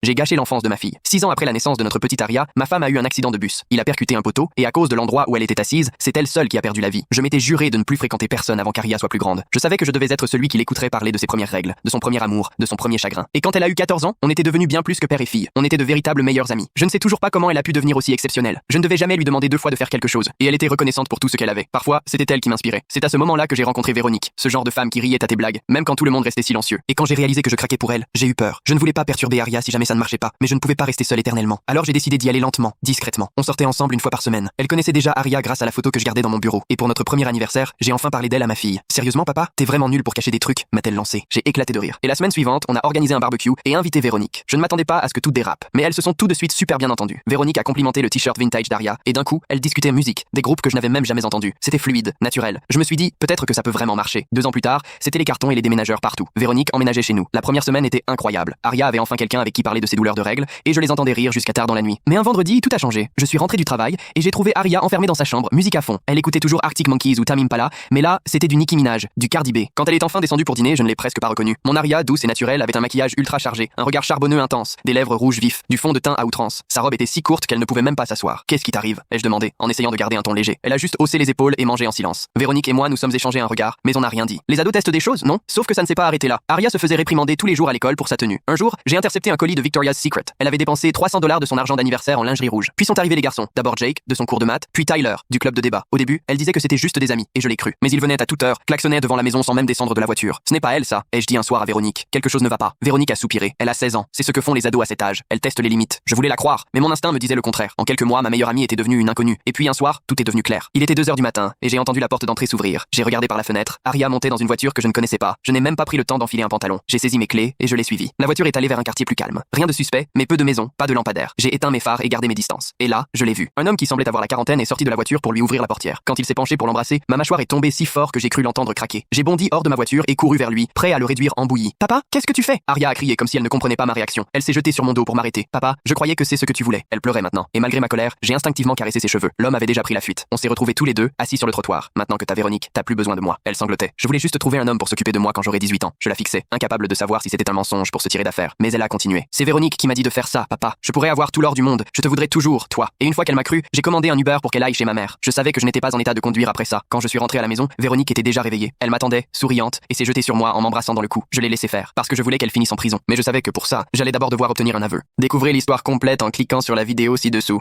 J'ai gâché l'enfance de ma fille. 6 ans après la naissance de notre petite Aria, ma femme a eu un accident de bus. Il a percuté un poteau, et à cause de l'endroit où elle était assise, c'est elle seule qui a perdu la vie. Je m'étais juré de ne plus fréquenter personne avant qu'Aria soit plus grande. Je savais que je devais être celui qui l'écouterait parler de ses premières règles, de son premier amour, de son premier chagrin. Et quand elle a eu 14 ans, on était devenus bien plus que père et fille. On était de véritables meilleurs amis. Je ne sais toujours pas comment elle a pu devenir aussi exceptionnelle. Je ne devais jamais lui demander 2 fois de faire quelque chose, et elle était reconnaissante pour tout ce qu'elle avait. Parfois, c'était elle qui m'inspirait. C'est à ce moment-là que j'ai rencontré Véronique, ce genre de femme qui riait à tes blagues, même quand tout le monde restait silencieux. Et quand j'ai réalisé que je craquais pour elle, j'ai eu peur. Je ne voulais pas perturber Aria si jamais ça ne marchait pas, mais je ne pouvais pas rester seule éternellement. Alors j'ai décidé d'y aller lentement, discrètement. On sortait ensemble une fois par semaine. Elle connaissait déjà Aria grâce à la photo que je gardais dans mon bureau. Et pour notre premier anniversaire, j'ai enfin parlé d'elle à ma fille. Sérieusement, papa, t'es vraiment nul pour cacher des trucs, m'a-t-elle lancé. J'ai éclaté de rire. Et la semaine suivante, on a organisé un barbecue et invité Véronique. Je ne m'attendais pas à ce que tout dérape, mais elles se sont tout de suite super bien entendues. Véronique a complimenté le t-shirt vintage d'Aria et d'un coup, elle discutait musique, des groupes que je n'avais même jamais entendus. C'était fluide, naturel. Je me suis dit, peut-être que ça peut vraiment marcher. 2 ans plus tard, c'était les cartons et les déménageurs partout. Véronique emménageait chez nous. La première semaine était incroyable. Aria avait enfin quelqu'un avec qui parler de ses douleurs de règles et je les entendais rire jusqu'à tard dans la nuit. Mais un vendredi, tout a changé. Je suis rentré du travail et j'ai trouvé Aria enfermée dans sa chambre, musique à fond. Elle écoutait toujours Arctic Monkeys ou Tame Impala, mais là, c'était du Nicki Minaj, du Cardi B. Quand elle est enfin descendue pour dîner, je ne l'ai presque pas reconnue. Mon Aria, douce et naturelle, avait un maquillage ultra chargé, un regard charbonneux intense, des lèvres rouges vifs, du fond de teint à outrance. Sa robe était si courte qu'elle ne pouvait même pas s'asseoir. Qu'est-ce qui t'arrive? Ai-je demandé, en essayant de garder un ton léger. Elle a juste haussé les épaules et mangé en silence. Véronique et moi nous sommes échangés un regard, mais on n'a rien dit. Les ados testent des choses, non? Sauf que ça ne s'est pas arrêté là. Aria se faisait réprimander tous les jours à l'école pour sa tenue. Un jour, j'ai intercepté un colis de Victoria's Secret. Elle avait dépensé $300 de son argent d'anniversaire en lingerie rouge. Puis sont arrivés les garçons. D'abord Jake, de son cours de maths, puis Tyler, du club de débat. Au début, elle disait que c'était juste des amis, et je l'ai cru. Mais ils venaient à toute heure, klaxonnaient devant la maison sans même descendre de la voiture. Ce n'est pas elle, ça, ai-je dit un soir à Véronique. Quelque chose ne va pas. Véronique a soupiré. Elle a 16 ans. C'est ce que font les ados à cet âge. Elle teste les limites. Je voulais la croire, mais mon instinct me disait le contraire. En quelques mois, ma meilleure amie était devenue une inconnue. Et puis un soir, tout est devenu clair. Il était 2 heures du matin, et j'ai entendu la porte d'entrée s'ouvrir. J'ai regardé par la fenêtre. Aria montait dans une voiture que je ne connaissais pas. Je n'ai même pas pris le temps d'enfiler un pantalon. J'ai saisi mes clés, et je l'ai suivie. La voiture est allée vers un quartier plus calme. Rien de suspect, mais peu de maisons, pas de lampadaires. J'ai éteint mes phares et gardé mes distances. Et là, je l'ai vu. Un homme qui semblait avoir la quarantaine est sorti de la voiture pour lui ouvrir la portière. Quand il s'est penché pour l'embrasser, ma mâchoire est tombée si fort que j'ai cru l'entendre craquer. J'ai bondi hors de ma voiture et couru vers lui, prêt à le réduire en bouillie. Papa, qu'est-ce que tu fais? Aria a crié comme si elle ne comprenait pas ma réaction. Elle s'est jetée sur mon dos pour m'arrêter. Papa, je croyais que c'est ce que tu voulais. Elle pleurait maintenant. Et malgré ma colère, j'ai instinctivement caressé ses cheveux. L'homme avait déjà pris la fuite. On s'est retrouvés tous les deux, assis sur le trottoir. Maintenant que t'as Véronique, t'as plus besoin de moi. Elle sanglotait. Je voulais juste trouver un homme pour s'occuper de moi quand j'aurais 18 ans. Je la fixais, incapable de savoir si c'était un mensonge pour se tirer d'affaire. Mais elle a continué. C'est Véronique qui m'a dit de faire ça, papa. Je pourrais avoir tout l'or du monde. Je te voudrais toujours, toi. Et une fois qu'elle m'a cru, j'ai commandé un Uber pour qu'elle aille chez ma mère. Je savais que je n'étais pas en état de conduire après ça. Quand je suis rentré à la maison, Véronique était déjà réveillée. Elle m'attendait, souriante, et s'est jetée sur moi en m'embrassant dans le cou. Je l'ai laissé faire, parce que je voulais qu'elle finisse en prison. Mais je savais que pour ça, j'allais d'abord devoir obtenir un aveu. Découvrez l'histoire complète en cliquant sur la vidéo ci-dessous.